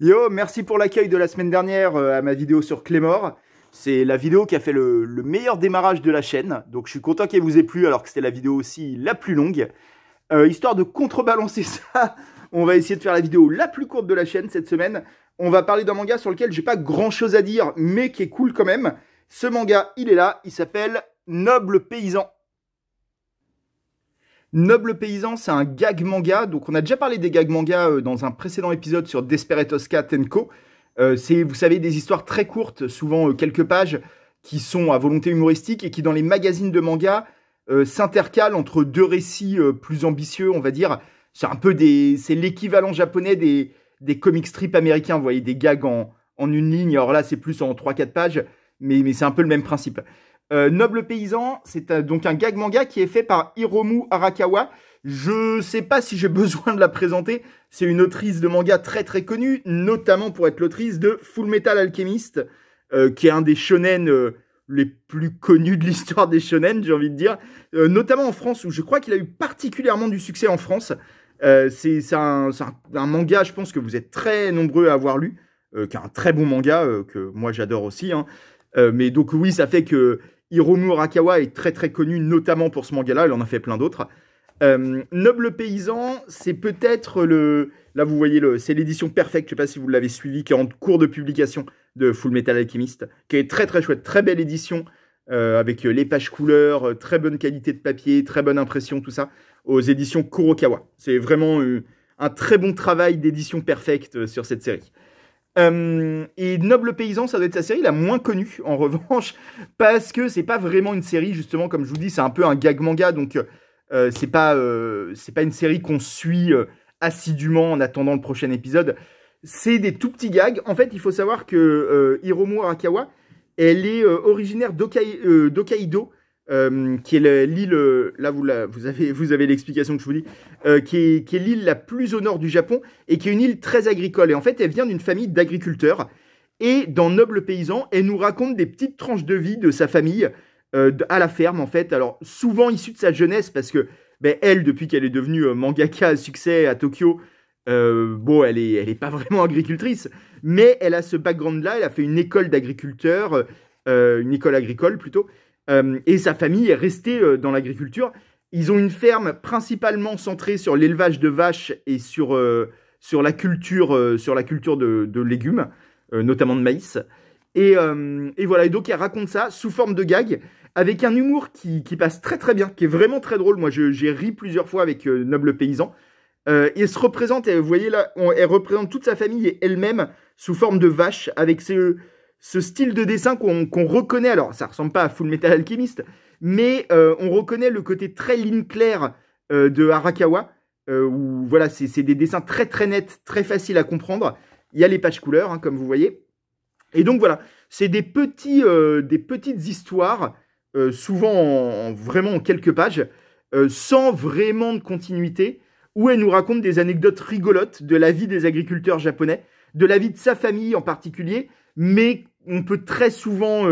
Yo, merci pour l'accueil de la semaine dernière à ma vidéo sur Clémor. C'est la vidéo qui a fait le meilleur démarrage de la chaîne. Donc je suis content qu'elle vous ait plu alors que c'était la vidéo aussi la plus longue. Histoire de contrebalancer ça, on va essayer de faire la vidéo la plus courte de la chaîne cette semaine. On va parler d'un manga sur lequel j'ai pas grand chose à dire, mais qui est cool quand même. Ce manga, il est là, il s'appelle Noble Paysan. Noble Paysan, c'est un gag manga. Donc, on a déjà parlé des gags manga dans un précédent épisode sur Desperados Cat Co. C'est, vous savez, des histoires très courtes, souvent quelques pages, qui sont à volonté humoristique et qui, dans les magazines de manga, s'intercalent entre deux récits plus ambitieux, on va dire. C'est un peu c'est l'équivalent japonais des comic strips américains. Vous voyez, des gags en une ligne. Alors là, c'est plus en 3-4 pages, mais c'est un peu le même principe. Noble Paysan, c'est donc un gag manga qui est fait par Hiromu Arakawa. Je sais pas si j'ai besoin de la présenter. C'est une autrice de manga très très connue, notamment pour être l'autrice de Full Metal Alchemist, qui est un des shonen les plus connus de l'histoire des shonen, j'ai envie de dire. Notamment en France, où je crois qu'il a eu particulièrement du succès en France. C'est un manga, je pense que vous êtes très nombreux à avoir lu, qui est un très bon manga, que moi j'adore aussi. Hein. Mais donc oui, ça fait que Hiromu Arakawa est très très connu, notamment pour ce manga-là, il en a fait plein d'autres. Noble Paysan, c'est peut-être Là, vous voyez, c'est l'édition Perfect, je ne sais pas si vous l'avez suivi, qui est en cours de publication de Full Metal Alchemist, qui est très très chouette, très belle édition, avec les pages couleurs, très bonne qualité de papier, très bonne impression, tout ça, aux éditions Kurokawa. C'est vraiment un très bon travail d'édition Perfect sur cette série. Et Noble Paysan, ça doit être sa série la moins connue, en revanche, parce que c'est pas vraiment une série, justement, comme je vous dis, c'est un peu un gag manga, donc c'est pas une série qu'on suit assidûment en attendant le prochain épisode. C'est des tout petits gags. En fait, il faut savoir que Hiromu Arakawa, elle est originaire d'Hokkaido, qui est l'île, là vous avez l'explication que je vous dis, qui est l'île la plus au nord du Japon et qui est une île très agricole. Et en fait, elle vient d'une famille d'agriculteurs. Et dans Noble Paysan, elle nous raconte des petites tranches de vie de sa famille à la ferme, en fait. Alors, souvent issue de sa jeunesse, parce que elle, depuis qu'elle est devenue mangaka à succès à Tokyo, bon, elle est pas vraiment agricultrice, mais elle a ce background-là. Elle a fait une école d'agriculteur, une école agricole plutôt. Et sa famille est restée dans l'agriculture. Ils ont une ferme principalement centrée sur l'élevage de vaches et sur la culture de légumes, notamment de maïs. Et voilà, et donc elle raconte ça sous forme de gag, avec un humour qui passe très très bien, qui est vraiment très drôle. Moi, j'ai ri plusieurs fois avec Noble Paysan. Et elle se représente, vous voyez là, elle représente toute sa famille et elle-même sous forme de vache, avec ce style de dessin qu'on reconnaît. Alors, ça ressemble pas à Full Metal Alchemist, mais on reconnaît le côté très ligne claire de Arakawa, où voilà, c'est des dessins très très nets, très faciles à comprendre. Il y a les pages couleurs, hein, comme vous voyez. Et donc voilà, c'est des petites histoires, souvent vraiment en quelques pages, sans vraiment de continuité, où elle nous raconte des anecdotes rigolotes de la vie des agriculteurs japonais, de la vie de sa famille en particulier, mais on peut très souvent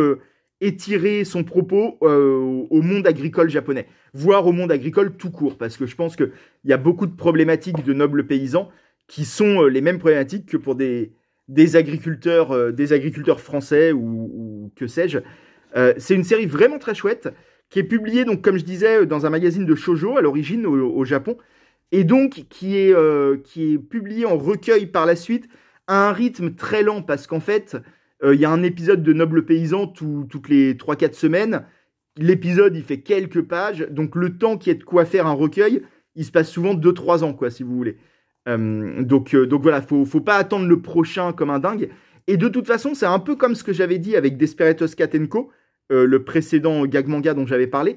étirer son propos au monde agricole japonais, voire au monde agricole tout court, parce que je pense qu'il y a beaucoup de problématiques de nobles paysans qui sont les mêmes problématiques que pour des agriculteurs français ou que sais-je. C'est une série vraiment très chouette, qui est publiée, donc, comme je disais, dans un magazine de shoujo à l'origine au Japon, et donc qui est publiée en recueil par la suite, à un rythme très lent, parce qu'en fait, il y a un épisode de Noble Paysan toutes les 3-4 semaines. L'épisode, il fait quelques pages, donc le temps qu'il y ait de quoi faire un recueil, il se passe souvent 2-3 ans, quoi, si vous voulez. Donc voilà, faut pas attendre le prochain comme un dingue. Et de toute façon, c'est un peu comme ce que j'avais dit avec Desperados Cat Co, le précédent gag manga dont j'avais parlé.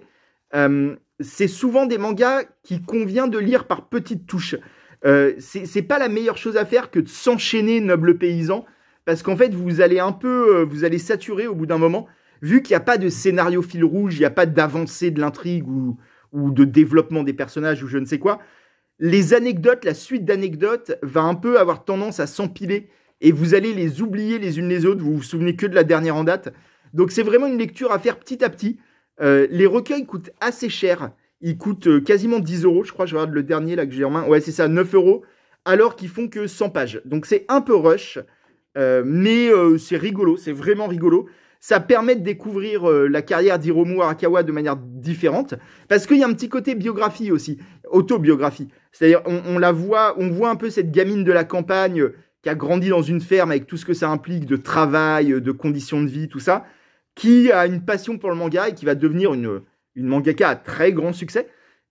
C'est souvent des mangas qui convient de lire par petites touches. C'est pas la meilleure chose à faire que de s'enchaîner Noble Paysan, parce qu'en fait, vous allez saturer au bout d'un moment, vu qu'il n'y a pas de scénario fil rouge, il n'y a pas d'avancée de l'intrigue ou de développement des personnages ou je ne sais quoi. Les anecdotes, la suite d'anecdotes va un peu avoir tendance à s'empiler et vous allez les oublier les unes les autres, vous vous souvenez que de la dernière en date. Donc c'est vraiment une lecture à faire petit à petit. Les recueils coûtent assez cher, ils coûtent quasiment 10 euros, je crois, je regarde le dernier là que j'ai en main, ouais c'est ça, 9 euros, alors qu'ils font que 100 pages. Donc c'est un peu rush, mais c'est rigolo, c'est vraiment rigolo. Ça permet de découvrir la carrière d'Hiromu Arakawa de manière différente, parce qu'il y a un petit côté biographie aussi, autobiographie. C'est-à-dire, on voit un peu cette gamine de la campagne qui a grandi dans une ferme avec tout ce que ça implique de travail, de conditions de vie, tout ça, qui a une passion pour le manga et qui va devenir une mangaka à très grand succès.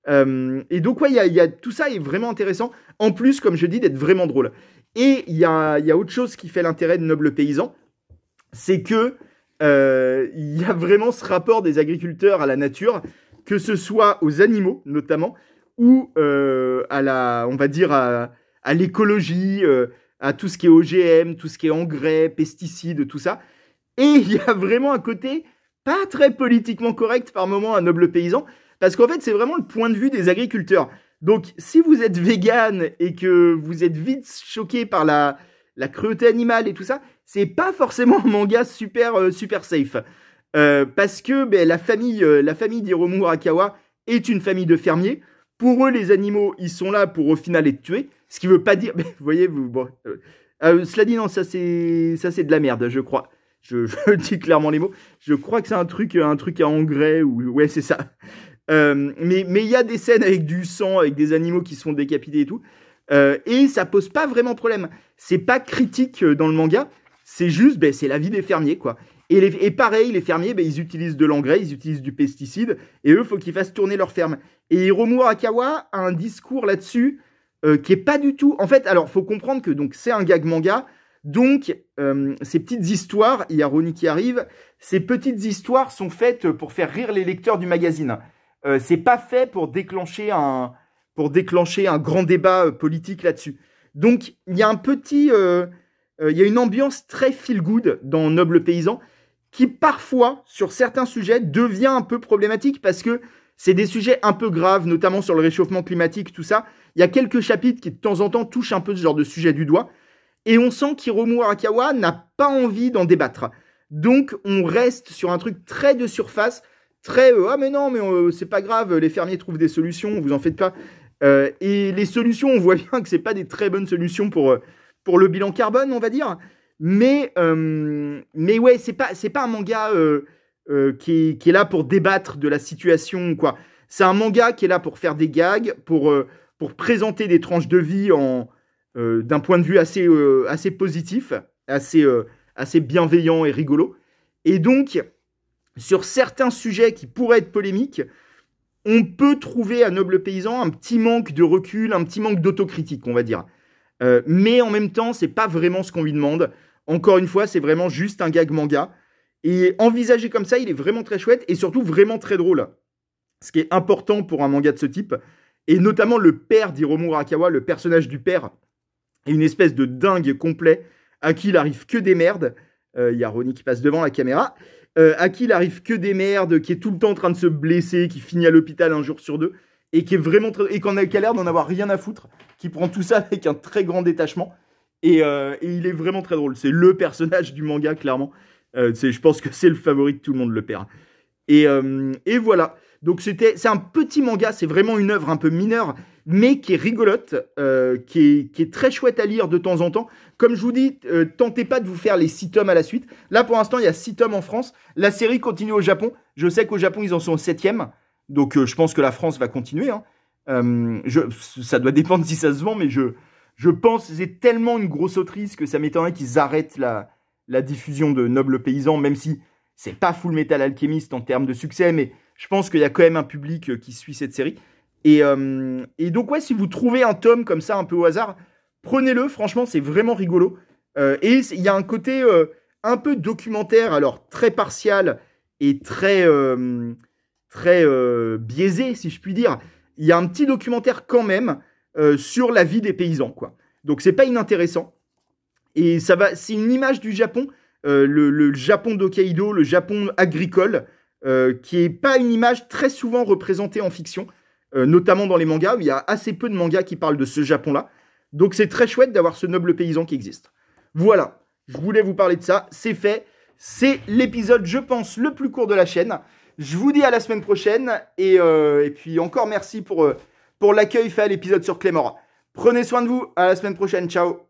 Et donc, ouais, tout ça est vraiment intéressant, en plus, comme je dis, d'être vraiment drôle. Et il y a autre chose qui fait l'intérêt de Noble Paysan, c'est que il y a vraiment ce rapport des agriculteurs à la nature, que ce soit aux animaux notamment, ou on va dire à l'écologie, à tout ce qui est OGM, tout ce qui est engrais, pesticides, tout ça. Et il y a vraiment un côté pas très politiquement correct par moment à Noble Paysan, parce qu'en fait c'est vraiment le point de vue des agriculteurs. Donc si vous êtes vegan et que vous êtes vite choqué par la cruauté animale et tout ça, c'est pas forcément un manga super safe. Parce que la famille d'Hiromu Arakawa est une famille de fermiers. Pour eux, les animaux, ils sont là pour au final les tuer. Ce qui veut pas dire... Vous voyez, cela dit, non, ça c'est de la merde, je crois. Je dis clairement les mots. Je crois que c'est un truc à engrais. Ouais, c'est ça. Mais il y a des scènes avec du sang, avec des animaux qui se font décapiter et tout. Et ça pose pas vraiment problème. C'est pas critique dans le manga. C'est juste, c'est la vie des fermiers, quoi. Et pareil, les fermiers, ils utilisent de l'engrais, ils utilisent du pesticide, et eux, il faut qu'ils fassent tourner leur ferme. Et Hiromu Arakawa a un discours là-dessus qui est pas du tout... En fait, alors, faut comprendre que c'est un gag manga, donc ces petites histoires, il y a Ronnie qui arrive, ces petites histoires sont faites pour faire rire les lecteurs du magazine. C'est pas fait pour déclencher un grand débat politique là-dessus. Donc, il y a il y a une ambiance très feel-good dans Noble Paysan, qui parfois, sur certains sujets, devient un peu problématique parce que c'est des sujets un peu graves, notamment sur le réchauffement climatique, tout ça. Il y a quelques chapitres qui, de temps en temps, touchent un peu ce genre de sujet du doigt. Et on sent qu'Hiromu Arakawa n'a pas envie d'en débattre. Donc, on reste sur un truc très de surface, très « Ah, mais non, mais c'est pas grave, les fermiers trouvent des solutions, vous en faites pas. » Et les solutions, on voit bien que c'est pas des très bonnes solutions pour le bilan carbone, on va dire. Mais ouais, c'est pas un manga qui est là pour débattre de la situation, quoi. C'est un manga qui est là pour faire des gags, pour présenter des tranches de vie d'un point de vue assez positif, assez bienveillant et rigolo. Et donc, sur certains sujets qui pourraient être polémiques, on peut trouver à Noble Paysan un petit manque de recul, un petit manque d'autocritique, on va dire. Mais en même temps, c'est pas vraiment ce qu'on lui demande. Encore une fois, c'est vraiment juste un gag manga. Et envisagé comme ça, il est vraiment très chouette et surtout vraiment très drôle. Ce qui est important pour un manga de ce type. Et notamment le père d'Hiromu Arakawa, le personnage du père, est une espèce de dingue complet à qui il arrive que des merdes. Il y a Ronnie qui passe devant la caméra. À qui il arrive que des merdes, qui est tout le temps en train de se blesser, qui finit à l'hôpital un jour sur deux. Et qui est vraiment et qui a l'air d'en avoir rien à foutre, qui prend tout ça avec un très grand détachement. Et il est vraiment très drôle. C'est le personnage du manga, clairement. Je pense que c'est le favori de tout le monde, le père. Et voilà. Donc c'est un petit manga, c'est vraiment une œuvre un peu mineure, mais qui est rigolote, qui est très chouette à lire de temps en temps. Comme je vous dis, tentez pas de vous faire les 6 tomes à la suite. Là, pour l'instant, il y a 6 tomes en France. La série continue au Japon. Je sais qu'au Japon, ils en sont au 7e. Donc je pense que la France va continuer. Ça doit dépendre si ça se vend, mais je pense que c'est tellement une grosse autrice que ça m'étonnerait qu'ils arrêtent la diffusion de Noble Paysan, même si c'est pas Full Metal Alchemist en termes de succès, mais je pense qu'il y a quand même un public qui suit cette série. Et donc ouais, si vous trouvez un tome comme ça un peu au hasard, prenez-le, franchement c'est vraiment rigolo. Et il y a un côté un peu documentaire, alors très partial et très biaisé si je puis dire. Il y a un petit documentaire quand même sur la vie des paysans, quoi. Donc c'est pas inintéressant. Et c'est une image du Japon, le Japon d'Hokkaido, le Japon agricole, qui est pas une image très souvent représentée en fiction, notamment dans les mangas, où il y a assez peu de mangas qui parlent de ce Japon-là. Donc c'est très chouette d'avoir ce noble paysan qui existe. Voilà, je voulais vous parler de ça, c'est fait. C'est l'épisode, je pense, le plus court de la chaîne. Je vous dis à la semaine prochaine, et puis encore merci pour l'accueil fait à l'épisode sur Claymore. Prenez soin de vous, à la semaine prochaine, ciao.